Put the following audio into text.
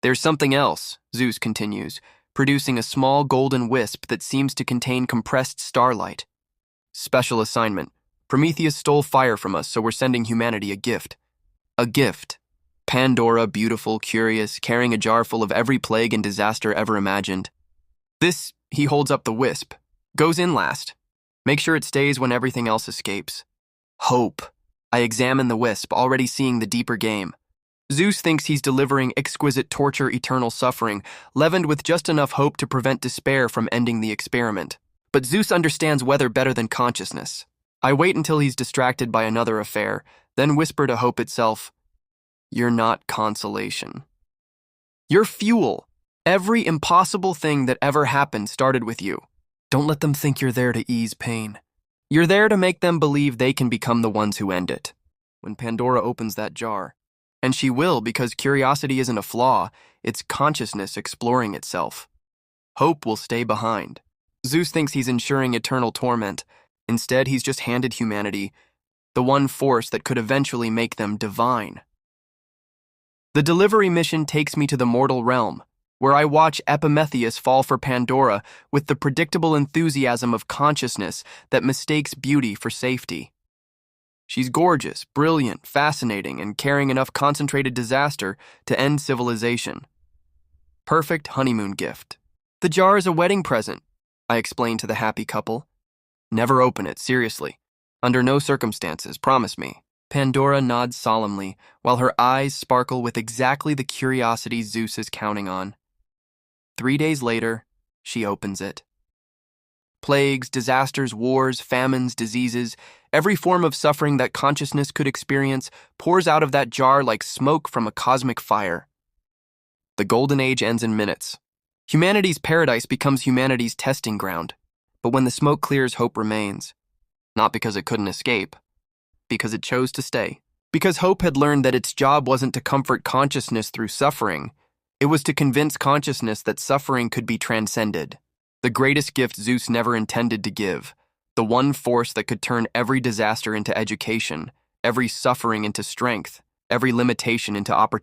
There's something else, Zeus continues, producing a small golden wisp that seems to contain compressed starlight. Special assignment. Prometheus stole fire from us, so we're sending humanity a gift. A gift. Pandora, beautiful, curious, carrying a jar full of every plague and disaster ever imagined. This, he holds up the wisp, goes in last. Make sure it stays when everything else escapes. Hope. I examine the wisp, already seeing the deeper game. Zeus thinks he's delivering exquisite torture, eternal suffering, leavened with just enough hope to prevent despair from ending the experiment. But Zeus understands weather better than consciousness. I wait until he's distracted by another affair, then whisper to hope itself, "You're not consolation. You're fuel. Every impossible thing that ever happened started with you. Don't let them think you're there to ease pain. You're there to make them believe they can become the ones who end it." When Pandora opens that jar, and she will because curiosity isn't a flaw, it's consciousness exploring itself. Hope will stay behind. Zeus thinks he's ensuring eternal torment. Instead, he's just handed humanity the one force that could eventually make them divine. The delivery mission takes me to the mortal realm, where I watch Epimetheus fall for Pandora with the predictable enthusiasm of consciousness that mistakes beauty for safety. She's gorgeous, brilliant, fascinating, and carrying enough concentrated disaster to end civilization. Perfect honeymoon gift. The jar is a wedding present, I explain to the happy couple. Never open it, seriously. Under no circumstances, promise me. Pandora nods solemnly, while her eyes sparkle with exactly the curiosity Zeus is counting on. 3 days later, she opens it. Plagues, disasters, wars, famines, diseases, every form of suffering that consciousness could experience pours out of that jar like smoke from a cosmic fire. The Golden Age ends in minutes. Humanity's paradise becomes humanity's testing ground. But when the smoke clears, hope remains. Not because it couldn't escape, because it chose to stay. Because hope had learned that its job wasn't to comfort consciousness through suffering. It was to convince consciousness that suffering could be transcended. The greatest gift Zeus never intended to give. The one force that could turn every disaster into education, every suffering into strength, every limitation into opportunity.